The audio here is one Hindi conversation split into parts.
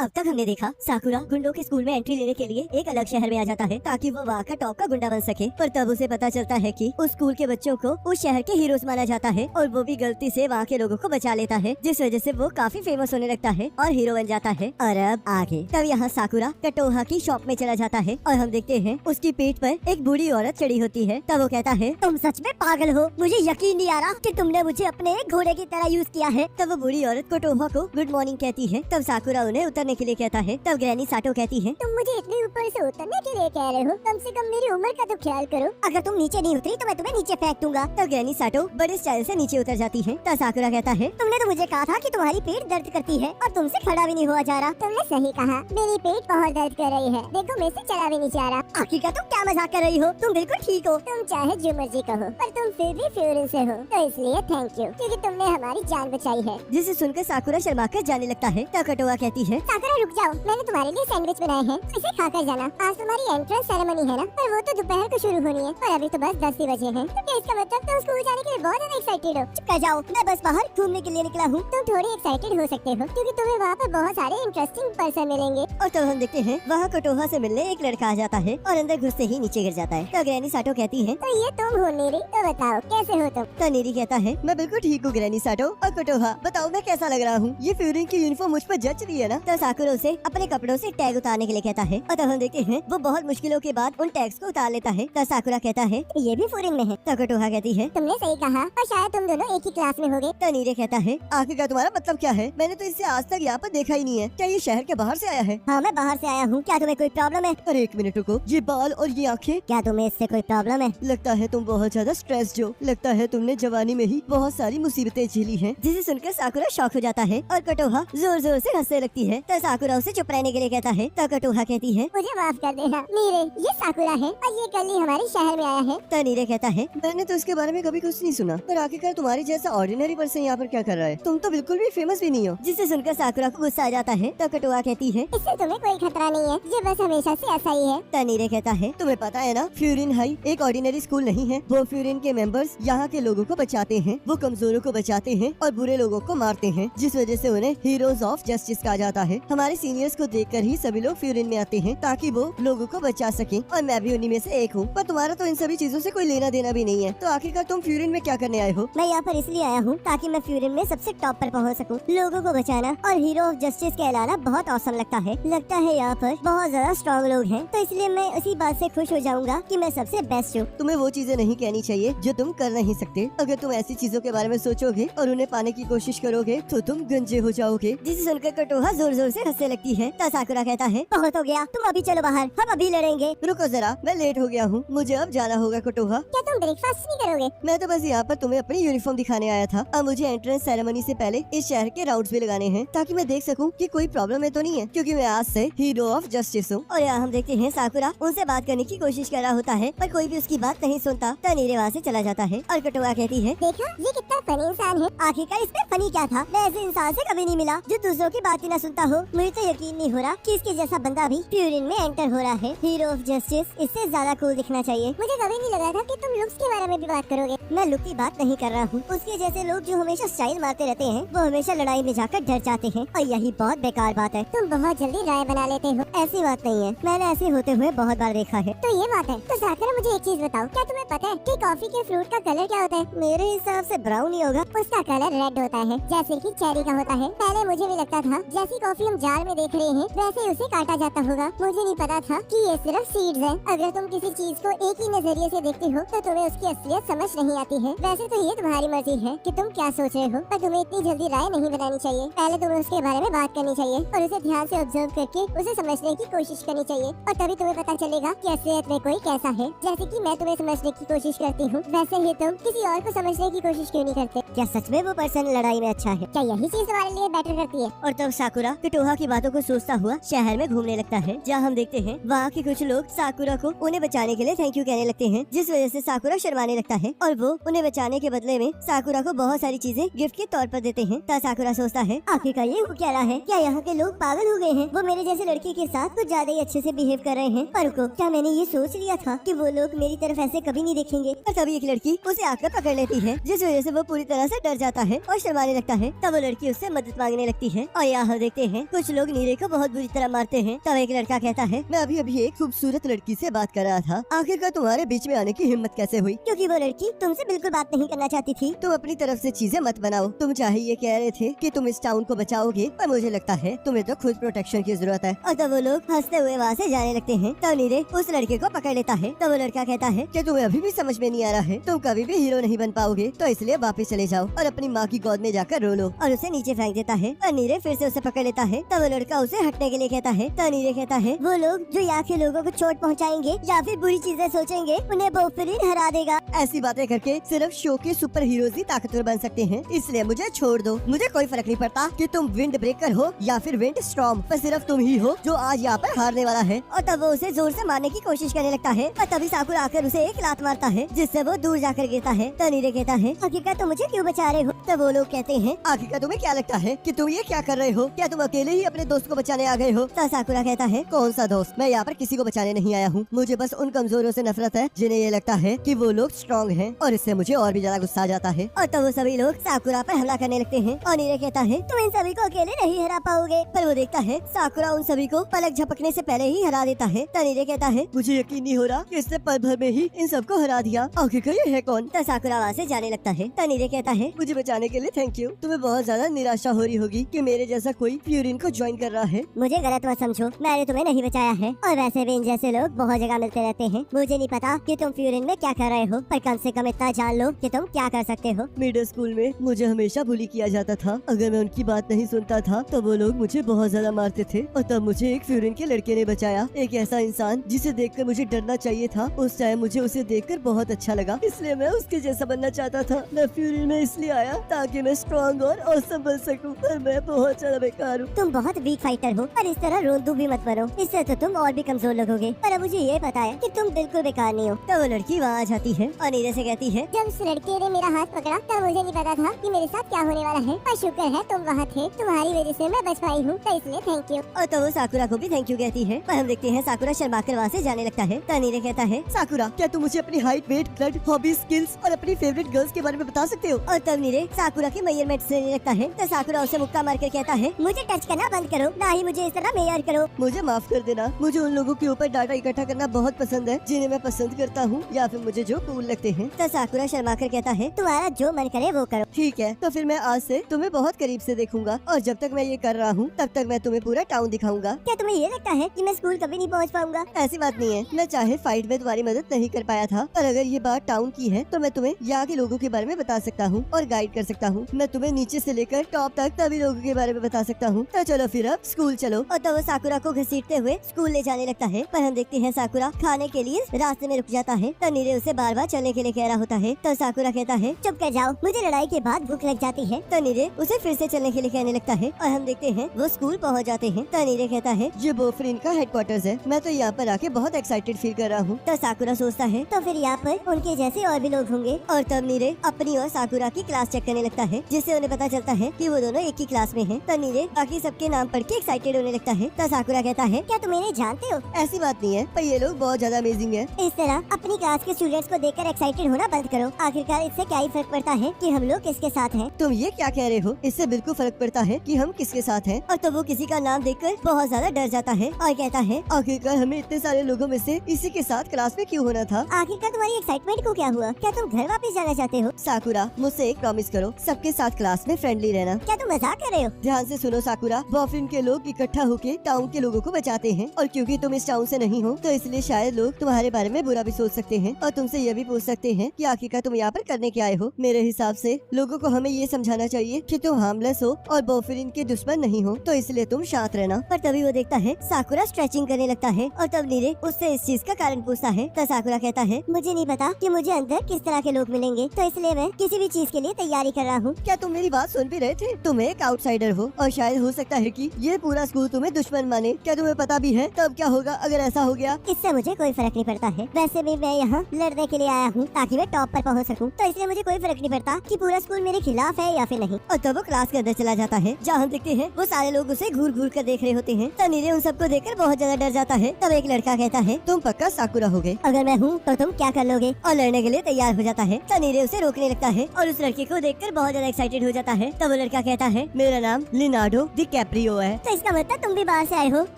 अब तक हमने देखा साकुरा गुंडों के स्कूल में एंट्री लेने के लिए एक अलग शहर में आ जाता है ताकि वो वहाँ का टॉप का गुंडा बन सके, पर तब उसे पता चलता है कि उस स्कूल के बच्चों को उस शहर के हीरोज माना जाता है और वो भी गलती से वहाँ के लोगों को बचा लेता है, जिस वजह से वो काफी फेमस होने लगता है और हीरो बन जाता है। और अब आगे तब यहाँ साकुरा कटोहा की शॉप में चला जाता है और हम देखते हैं उसकी पीठ पर एक बूढ़ी औरत चढ़ी होती है। तब वो कहता है, तुम सच में पागल हो, मुझे यकीन नहीं आ रहा कि तुमने मुझे अपने घोड़े की तरह यूज किया है। तब वो बूढ़ी औरत कटोहा को गुड मॉर्निंग कहती है। तब साकुरा उन्हें उतरने के लिए कहता है। तब ग्रैनी साटो कहती है, तुम मुझे इतने ऊपर से उतरने के लिए कह रहे हो, कम से कम मेरी उम्र का तो ख्याल करो, अगर तुम नीचे नहीं उतरी तो मैं तुम्हें नीचे फेंक दूंगा। तब ग्रैनी साटो बड़े स्टाइल से नीचे उतर जाती है। तब साकुरा कहता है, तुमने तो मुझे कहा था कि तुम्हारी पेट दर्द करती है और तुमसे खड़ा भी नहीं हुआ जा रहा। तुमने सही कहा, मेरी पेट बहुत दर्द कर रही है, देखो मेरे से चला भी नहीं जा रहा। आखिर का तुम क्या मजाक कर रही हो, तुम बिल्कुल ठीक हो, तुम चाहे जो मर्जी कहो, पर तुम फिर भी फ्यूरिन से हो, तो इसलिए थैंक यू, क्योंकि तुमने हमारी जान बचाई है। जिसे सुनकर साकुरा शर्मा कर जाने लगता है। तब कटोहा कहती है, साकुरा रुक जाओ, मैंने तुम्हारे लिए सैंडविच बनाए हैं, इसे खाकर जाना। आज तुम्हारी एंट्रेंस सेरेमनी है ना, पर वो तो दोपहर को शुरू होनी है और अभी तो बस 10 ही बजे हैं। तो क्या इसका मतलब तुम स्कूल जाने के लिए बहुत ज्यादा एक्साइटेड हो? चुप कर जाओ, मैं बस बाहर घूमने के लिए निकला हूँ। तुम थोड़ी एक्साइटेड हो सकते हो क्योंकि तुम्हें वहाँ पर बहुत सारे इंटरेस्टिंग पर्सन मिलेंगे। और तब हम देखते हैं वहाँ कटोहा से मिलने एक लड़का आ जाता है और अंदर घुसते ही नीचे गिर जाता है। तो ग्रैनी साटो कहती है, तो ये तुम हो नीरी, तो बताओ कैसे हो तुम? तो नीरी कहता है, मैं बिल्कुल ठीक हूँ ग्रैनी साटो। और कटोहा बताओ मैं कैसा लग रहा हूँ, ये फ्यूरिन की यूनिफॉर्म मुझ पर जच रही है ना? तो साकुरा उसे अपने कपड़ों से टैग उतारने के लिए कहता है और तब हम देखते हैं वो बहुत मुश्किलों के बाद उन टैग्स को उतार लेता है। तो साकुरा कहता है, ये भी फ्यूरिन में है। तो कटोहा कहती है, तुमने सही कहा और शायद तुम दोनों एक ही क्लास में होगे। तो नीरे कहता है, आखिर का तुम्हारा मतलब क्या है? मैंने तो इसे आज तक यहाँ पर देखा ही नहीं है, क्या ये शहर के बाहर से आया है? हाँ मैं बाहर से आया हूँ, क्या तुम्हें कोई प्रॉब्लम है? अरे एक मिनट रुको, ये बाल और ये आँखें, क्या तुम्हें इससे कोई प्रॉब्लम है? लगता है तुम बहुत ज्यादा स्ट्रेस्ड हो, लगता है तुमने जवानी में ही बहुत सारी मुसीबतें झेली हैं। जिसे सुनकर साकुरा शॉक हो जाता है और कटोहा जोर जोर से हंसने लगती है। तो साकुरा उसे चुप रहने के लिए कहता है। तो कटोहा कहती है, मुझे माफ कर देना नीरे, ये साकुरा है और ये कल ही हमारे शहर में आया है। तो नीरे कहता है, मैंने तो इसके बारे में कभी कुछ नहीं सुना, पर आखिरकार तुम्हारी जैसा ऑर्डिनरी पर्सन यहाँ पर क्या कर रहा है? तुम तो बिल्कुल भी फेमस भी नहीं हो। जिसे सुनकर साकुरा को गुस्सा आ जाता है। तो कटोहा कहती है, इससे तुम्हें कोई खतरा नहीं है, ये बस हमेशा से ऐसा ही है। तो नीरे कहता है, तुम्हें पता है ना, फ्यूरिन हाई एक ऑर्डिनरी स्कूल नहीं है, वो फ्यूरिन के मेंबर्स यहाँ के लोगों को बचाते हैं, वो कमजोरों को बचाते हैं और बुरे लोगों को मारते हैं, जिस वजह से उन्हें हीरोज ऑफ जस्टिस कहा जाता है। हमारे सीनियर्स को देखकर ही सभी लोग फ्यूरिन में आते हैं ताकि वो लोगों को बचा सके, और मैं भी उन्हीं में से एक हूँ। पर तुम्हारा तो इन सभी चीजों से कोई लेना देना भी नहीं है, तो आखिरकार तुम फ्यूरिन में क्या करने आए हो? मैं यहाँ पर इसलिए आया हूँ ताकि मैं फ्यूरिन में सबसे टॉप पर पहुँच सकूँ। लोगों को बचाना और हीरो ऑफ जस्टिस कहलाना बहुत औसम लगता है। लगता है यहाँ पर बहुत ज्यादा स्ट्रॉन्ग लोग हैं, तो इसलिए मैं उसी बात से खुश हो जाऊंगा कि मैं सबसे बेस्ट हूँ। तुम्हें वो चीजें नहीं कहनी चाहिए जो तुम कर नहीं सकते। अगर तुम ऐसी चीजों के बारे में सोचोगे और उन्हें पाने की कोशिश करोगे तो तुम गंजे हो जाओगे। जिसे सुनकर कटोहा जोर जोर से हंसने लगती है। तो साकुरा कहता है, बहुत हो गया, तुम अभी चलो बाहर, हम अभी लड़ेंगे। रुको जरा, मैं लेट हो गया हूँ, मुझे अब जाना होगा। कटोहा, क्या तुम ब्रेकफास्ट नहीं करोगे? मैं तो बस यहाँ पर तुम्हें अपनी यूनिफॉर्म दिखाने आया था। अब मुझे एंट्रेंस सेरेमनी से पहले इस शहर के राउंड्स भी लगाने हैं ताकि मैं देख सकूं कि कोई प्रॉब्लम है तो नहीं है, क्योंकि मैं आज से हीरो ऑफ जस्टिस हूँ। और यहाँ हम देखते हैं साकुरा उनसे बात करने की कोशिश कर रहा होता है, पर कोई भी उसकी बात नहीं सुनता। तो नीरे वहाँ से चला जाता है और कटोहा कहती है, देखा ये कितना फनी इंसान है, आखिरकार इसमें फनी क्या था? मैं ऐसे इंसान से कभी नहीं मिला जो दूसरों की बात ही न सुनता हो। मुझे तो यकीन नहीं हो रहा कि इसके जैसा बंदा भी फ्यूरिन में एंटर हो रहा है। हीरो ऑफ जस्टिस इससे ज्यादा कूल दिखना चाहिए। मुझे कभी नहीं लगा था कि तुम लुक्स के बारे में भी बात करोगे। मैं लुक की बात नहीं कर रहा हूँ, उसके जैसे लोग जो हमेशा स्टाइल मारते रहते हैं वो हमेशा लड़ाई में जाकर डर जाते हैं, और यही बहुत बेकार बात है। तुम बहुत जल्दी राय बना लेते हो। ऐसी बात नहीं है, मैंने ऐसे होते हुए बहुत बार देखा है। तो ये बात है। तो साकुरा मुझे एक चीज बताओ, क्या तुम्हें पता है कि कॉफी के फ्रूट का कलर क्या होता है? मेरे हिसाब से ब्राउन ही होगा। उसका कलर रेड होता है, जैसे कि चेरी का होता है। पहले मुझे भी लगता था जैसी कॉफी हम जार में देख रहे हैं वैसे उसे काटा जाता होगा। मुझे नहीं पता था कि ये सिर्फ सीड्स हैं। अगर तुम किसी चीज को एक ही नजरिए से देखते हो तो तुम्हें उसकी असलियत समझ नहीं आती है। वैसे तो ये तुम्हारी मर्जी है कि तुम क्या सोच रहे हो, पर तुम्हें इतनी जल्दी राय नहीं बनानी चाहिए। पहले तुम्हें उसके बारे में बात करनी चाहिए और उसे ध्यान से ऑब्जर्व करके उसे समझने की कोशिश करनी चाहिए, और तभी तुम्हें पता चलेगा कि असलियत में कोई कैसा है। जैसे कि मैं तुम्हें समझने की कोशिश करती हूँ, वैसे ही तुम किसी और को समझने की कोशिश क्यों नहीं करते? क्या सच में वो पर्सन लड़ाई में अच्छा है? क्या यही चीज तुम्हारे लिए बेटर करती है? और तब साकुरा कटोहा की बातों को सोचता हुआ शहर में घूमने लगता है, जहाँ हम देखते हैं वहाँ के कुछ लोग साकुरा को उन्हें बचाने के लिए थैंक यू कहने लगते हैं, जिस वजह से साकुरा शर्माने लगता है और वो उन्हें बचाने के बदले में साकुरा को बहुत सारी चीजें गिफ्ट के तौर पर देते हैं। तब साकुरा सोचता है, आखिरकार ये हो क्या रहा है? क्या यहाँ के लोग पागल हो गए हैं? वो मेरे जैसे लड़के के साथ कुछ ज्यादा ही अच्छे से बिहेव कर रहे हैं। पर रुको, क्या मैंने ये सोच लिया था कि वो लोग मेरी तरफ ऐसे कभी नहीं देखेंगे? और तभी एक लड़की उसे आकर पकड़ लेती है, जिस वजह से वो पूरी तरह से डर जाता है और शर्माने लगता है। तब वो लड़की उससे मदद मांगने लगती है और यहाँ देखते हैं कुछ लोग नीरे को बहुत बुरी तरह मारते हैं। तब एक लड़का कहता है, मैं अभी अभी एक खूबसूरत लड़की से बात कर रहा था, आखिरकार तुम्हारे बीच में आने की हिम्मत कैसे हुई? क्योंकि वो लड़की तुमसे बिल्कुल बात नहीं करना चाहती थी। तुम अपनी तरफ से चीजें मत बनाओ। तुम चाहे ये कह रहे थे कि तुम इस टाउन को बचाओगे, पर मुझे लगता है तुम्हें तो खुद प्रोटेक्शन की जरूरत है। और तब वो लोग हंसते हुए वहाँ से जाने लगते हैं। तब नीरे उस लड़के को पकड़ लेता है। तब वो लड़का कहता है कि तुम्हें अभी भी समझ में नहीं आ रहा है, तुम कभी भी हीरो नहीं बन पाओगे, तो इसलिए वापस चले जाओ और अपनी माँ की गोद में जाकर रो लो। और उसे नीचे फेंक देता है और नीरे फिर से उसे पकड़ लेता है। तब वो लड़का उसे हटने के लिए कहता है। तब नीरे कहता है, वो लोग जो यहाँ के लोगों को चोट पहुँचाएंगे या फिर बुरी चीजें सोचेंगे, उन्हें बोफरिन हरा देगा। ऐसी बातें करके सिर्फ शो के सुपर हीरोज ही ताकतवर बन सकते हैं, इसलिए मुझे छोड़ दो। मुझे कोई फर्क नहीं पड़ता कि तुम विंड ब्रेकर हो या फिर विंड स्टॉर्म, पर सिर्फ तुम ही हो जो आज यहाँ पर हारने वाला है। और तब वो उसे जोर से मारने की कोशिश करने लगता है और तभी साकुरा आकर उसे एक लात मारता है, जिससे वो दूर जाकर गिरता है। तो नीरे कहता है, आखिरकार तुम मुझे क्यों बचा रहे हो? तब वो लोग कहते हैं, आखिरकार तुम्हें क्या लगता है कि तुम ये क्या कर रहे हो? क्या तुम अकेले ही अपने दोस्त को बचाने आ गए हो? तो साकुरा कहता है, कौन सा दोस्त? मैं यहाँ पर किसी को बचाने नहीं आया हूँ। मुझे बस उन कमजोरों से नफरत है जिन्हें ये लगता है कि वो लोग स्ट्रॉन्ग हैं, और इससे मुझे और भी ज्यादा गुस्सा आ जाता है। और तब वो सभी लोग साकुरा पर हमला करने लगते हैं। और नीरे कहता है, तुम इन सभी को अकेले नहीं हरा पाओगे। पर वो देखता है साकुरा उन सभी को पलक झपकने से पहले ही हरा देता है। तो नीरे कहता है, मुझे यकीन नहीं हो रहा कि इसने पल भर में ही इन सबको हरा दिया। आखिरकार ये है कौन? तो साकुरा वहाँ से जाने लगता है। तो नीरे कहता है, मुझे बचाने के लिए थैंक यू। तुम्हें बहुत ज्यादा निराशा हो रही होगी कि मेरे जैसा कोई फ्यूरिन को ज्वाइन कर रहा है। मुझे गलत मत समझो, मैंने तुम्हें नहीं बचाया है, और वैसे भी इन जैसे लोग बहुत जगह मिलते रहते हैं। मुझे नहीं पता कि तुम फ्यूरिन में क्या कर रहे हो, पर कम से कम इतना जान लो कि तुम क्या कर सकते हो। मिडिल स्कूल में मुझे हमेशा बुली किया जाता था। अगर मैं उनकी बात नहीं सुनता था तो वो लोग मुझे बहुत ज्यादा मारते थे, और तब मुझे एक फ्यूरिन के लड़के ने बचाया। एक ऐसा इंसान जिसे देखकर मुझे डरना चाहिए था। उस टाइम मुझे उसे देखकर बहुत अच्छा लगा, इसलिए मैं उसके जैसा बनना चाहता था। मैं फ्यूरिन में इसलिए आया ताकि मैं स्ट्रॉन्ग और औसम बन सकूं, पर मैं बहुत ज्यादा बेकार हूँ। तुम बहुत वीक फाइटर हो, पर इस तरह रोंदू भी मत बनो, इससे तो तुम और भी कमजोर लगोगे। पर अब मुझे ये पता है कि तुम बिल्कुल बेकार नहीं हो। तो वो लड़की वहाँ आ जाती है और नीरे से कहती है, जब उस लड़के ने मेरा हाथ पकड़ा तब मुझे नहीं पता था कि मेरे साथ क्या होने वाला है, पर शुक्र है तुम वहाँ थे, तुम्हारी वजह से मैं बच पाई हूँ, तो इसलिए थैंक यू। और तो वो साकुरा को भी थैंक यू कहती है। पर हम देखते हैं साकुरा शर्माकर वहाँ से जाने लगता है। तो नीरे कहता है, साकुरा क्या तुम मुझे अपनी height, weight, blood, hobby, skills और अपनी फेवरेट गर्ल्स के बारे में बता सकते हो? और तब नीरे साकुरा के मेजरमेंट लेने लगता है। तो साकुरा उसे मुक्का मारकर कहता है, मुझे टच करना बंद करो, ना ही मुझे इस तरह मेजर करो। मुझे माफ कर देना, मुझे उन लोगों के ऊपर डाटा इकट्ठा करना बहुत पसंद है जिन्हें मैं पसंद करता हूँ या फिर मुझे जो कूल लगते हैं। तो साकुरा शर्माकर कहता है, तुम्हारा जो मन करे वो करो। ठीक है, तो फिर मैं आज से तुम्हें बहुत करीब से देखूंगा, और जब तक मैं ये कर रहा हूँ तब तक मैं तुम्हें पूरा टाउन दिखाऊंगा। क्या तुम्हें ये लगता है कि मैं स्कूल कभी नहीं पहुँच पाऊंगा? ऐसी बात नहीं है, मैं चाहे फाइट में तुम्हारी मदद नहीं कर पाया था, पर अगर ये बात टाउन की है तो मैं तुम्हें यहाँ के लोगों के बारे में बता सकता हूँ और गाइड कर सकता हूँ। मैं तुम्हें नीचे से लेकर टॉप तक सभी लोगों के बारे में बता सकता हूँ। तो चलो फिर अब स्कूल चलो। और तो वो साकुरा को घसीटते हुए स्कूल ले जाने लगता है। पर हम देखते हैं साकुरा खाने के लिए रास्ते में रुक जाता है। तो नीरे उसे बार बार चलने के लिए कह रहा होता है। तो साकुरा कहता है, चुप कर जाओ, मुझे लड़ाई के बाद भूख लग जाती है। तो नीरे उसे फिर से चलने के लिए कहने लगता है और हम देखते हैं वो स्कूल पहुंच जाते हैं। तो नीरे कहता है, ये बोफरिन का हेडक्वार्टर्स है, मैं तो यहाँ पर आके बहुत एक्साइटेड फील कर रहा हूँ। तो साकुरा सोचता है, तो फिर यहाँ पर उनके जैसे और भी लोग होंगे। और तब नीरे अपनी और साकुरा की क्लास चेक करने लगता है, जिससे उन्हें पता चलता है कि वो दोनों एक ही क्लास में हैं। तो नीरे बाकी सबके नाम पढ़ के एक्साइटेड होने लगता है। तो साकुरा कहता है, क्या तुम इन्हें जानते हो? ऐसी बात नहीं है, पर ये लोग बहुत ज्यादा अमेजिंग है। इस तरह अपनी क्लास के स्टूडेंट्स को देखकर एक्साइटेड होना बंद करो। आखिरकार इससे क्या ही फर्क पड़ता है कि हम लोग किसके साथ हैं? तुम ये क्या कह रहे हो? इससे बिल्कुल फर्क पड़ता है कि हम किसके साथ हैं। और तब वो किसी का नाम देखकर बहुत ज्यादा डर जाता है और कहता है, आखिरकार हमें इतने सारे लोगों में से इसी के साथ क्लास में क्यों होना था? आखिरकार तुम्हारी एक्साइटमेंट को क्या हुआ? क्या तुम घर वापस जाना चाहते हो? साकुरा मुझसे एक प्रॉमिस करो, सबके साथ क्लास में फ्रेंडली रहना। क्या तुम मजाक कर रहे हो? ध्यान से सुनो साकुरा, बॉफरिन के लोग इकट्ठा होके टाउन के लोगों को बचाते हैं, और क्योंकि तुम इस टाउन से नहीं हो तो इसलिए शायद लोग तुम्हारे बारे में बुरा भी सोच सकते हैं और तुमसे ये भी पूछ सकते हैं कि आखिरकार तुम यहाँ पर करने क्या आए हो। मेरे हिसाब से लोगों को हमें ये समझाना चाहिए कि तुम हार्मलेस हो और बॉफरिन के दुश्मन नहीं हो, तो इसलिए तुम शांत रहना। पर तभी वो देखता है साकुरा स्ट्रेचिंग करने लगता है और तब नीरे उससे इस चीज का कारण पूछता है। तो साकुरा कहता है, मुझे नहीं पता कि मुझे अंदर किस तरह के लोग मिलेंगे, तो इसलिए मैं किसी भी चीज के लिए तैयारी कर रहा हूँ। क्या तुम मेरी बात सुन भी रहे थे? तुम एक आउटसाइडर हो और शायद हो सकता है कि ये पूरा स्कूल तुम्हें दुश्मन माने। क्या तुम्हें पता भी है तब क्या होगा अगर ऐसा हो गया? इससे मुझे कोई फर्क नहीं पड़ता है, वैसे भी मैं यहाँ लड़ने के लिए आया हूँ ताकि मैं टॉप पर पहुँच सकूँ, तो इसलिए मुझे कोई फर्क नहीं पड़ता कि पूरा स्कूल मेरे खिलाफ है या फिर नहीं। और तब वो क्लास के अंदर चला जाता है, जहाँ हम देखते हैं वो सारे लोग उसे घूर घूर कर देख रहे होते हैं। तो नीरे उन सबको देखकर बहुत ज्यादा डर जाता है। तब एक लड़का कहता है, तुम पक्का साकुरा होगे? अगर मैं हूँ तो तुम क्या कर लोगे? और लड़ने के लिए तैयार हो जाता है। तो नीरे उसे रोकने लगता है और उस लड़के को देखकर बहुत ज्यादा एक्साइटेड हो जाता है। तब वो लड़का कहता है, मेरा नाम लिनार्डो द कैप्रियो है। तो इसका मतलब तुम भी बाहर से आए हो।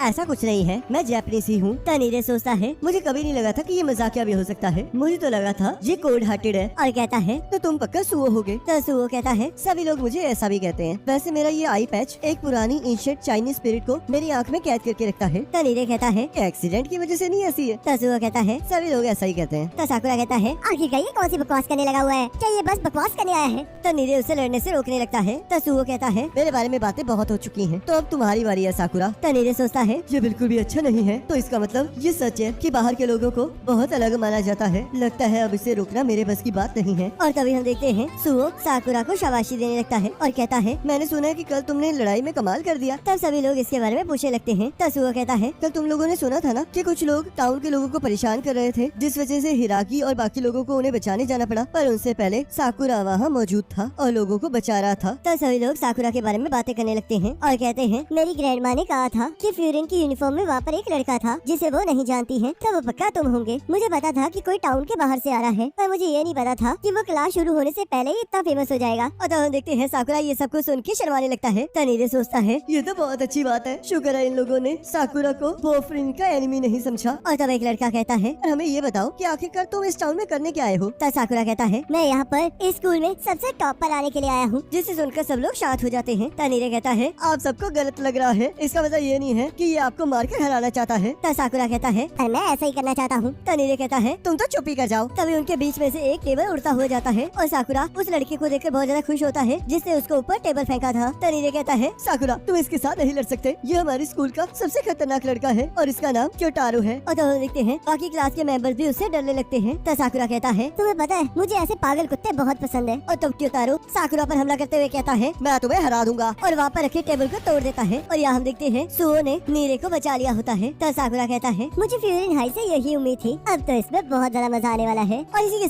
ऐसा कुछ नहीं है, मैं जापानीज ही हूँ। तनीरे सोचता है मुझे कभी नहीं लगा था कि ये मजाकिया भी हो सकता है। मुझे तो लगा था ये कोल्ड हार्टेड है। और कहता है तो तुम पक्का सुओ होगे। तो सुओ कहता है सभी लोग मुझे ऐसा भी कहते हैं। वैसे मेरा ये आई पैच एक पुरानी एंशिएंट चाइनीज स्पिरिट को मेरी आंख में कैद करके रखता है। तनीरे कहता है एक्सीडेंट की वजह से नहीं ऐसी है। तो सुओ कहता है सभी लोग ऐसा ही कहते हैं। तो साकुरा कहता है आखिर ये कौन सी बकवास करने लगा हुआ है, क्या ये बस बकवास करने आया है। तनीरे उसे लड़ने से रोकने लगता है। तो सुओ कहता है मेरे बारे में बातें बहुत हो चुकी हैं, तो अब तुम्हारी बारी है साकुरा। तनीरे सोचता है ये बिल्कुल भी अच्छा नहीं है। तो इसका मतलब ये सच है कि बाहर के लोगों को बहुत अलग माना जाता है। लगता है अब इसे रोकना मेरे बस की बात नहीं है। और तभी हम देखते हैं सुओ साकुरा को शाबाशी देने लगता है और कहता है मैंने सुना है कि कल तुमने लड़ाई में कमाल कर दिया। तब सभी लोग इसके बारे में पूछने लगते हैं। तो सुओ कहता है कल तुम लोगों ने सुना था ना कि कुछ लोग टाउन के लोगों को परेशान कर रहे थे, जिस वजह से हिराकी और बाकी लोगों को उन्हें बचाने जाना पड़ा। पर उनसे पहले साकुरा वहाँ मौजूद था और लोगों को बचा रहा था। तो सभी लोग साकुरा के बारे में बातें करने लगते हैं और कहते हैं मेरी ग्रैंडमा ने कहा था कि फ्यूरिन की यूनिफॉर्म में वहाँ पर एक लड़का था जिसे वो नहीं जानती है, तो वो पक्का तुम होंगे। मुझे पता था कि कोई टाउन के बाहर से आ रहा है, पर मुझे ये नहीं पता था कि वो क्लास शुरू होने से पहले ही इतना फेमस हो जाएगा। और तो हम देखते हैं साकुरा ये सब कुछ सुन के शर्माने लगता है। तनीरे सोचता है ये तो बहुत अच्छी बात है, शुक्र है इन लोगों ने साकुरा को बॉयफ्रेंड का एनिमी नहीं समझा। और तब एक लड़का कहता है और हमें ये बताओ कि आखिरकार तुम इस टाउन में करने क्या आए हो। तो साकुरा कहता है मैं यहाँ पर इस स्कूल में सबसे टॉप पर आने के लिए आया हूँ। जिसे सुनकर सब लोग शांत हो जाते हैं। तनीरे कहता है आप सबको गलत लग रहा है, इसका मतलब ये नहीं है कि ये आपको मार कर हराना चाहता है। तो साकुरा कहता है और मैं ऐसा ही करना चाहता हूँ। तनीरे कहता है तुम तो चुप ही कर जाओ। तभी उनके बीच में से एक टेबल उड़ता हुआ जाता है और साकुरा उस लड़के को देखकर बहुत ज्यादा खुश होता है जिसने उसको ऊपर टेबल फेंका था। तनीरे कहता है साकुरा तुम इसके साथ नहीं लड़ सकते, ये हमारे स्कूल का सबसे खतरनाक लड़का है और इसका नाम क्योटारो है। और तो हम देखते हैं बाकी क्लास के मेंबर्स भी उससे डरने लगते हैं। तो साकुरा कहता है तुम्हें पता है मुझे ऐसे पागल कुत्ते बहुत पसंद है। और तब क्योटारो साकुरा पर हमला करते हुए कहता है मैं तुम्हें हरा दूंगा और वहाँ पर रखे टेबल को तोड़ देता है। और यहाँ हम देखते हैं सुओ ने नीरे को बचा लिया होता है। तो साकुरा कहता है मुझे फ्यूरिन हाई से यही उम्मीद थी, अब तो इसमें बहुत ज्यादा मजा आने वाला है। और इसी के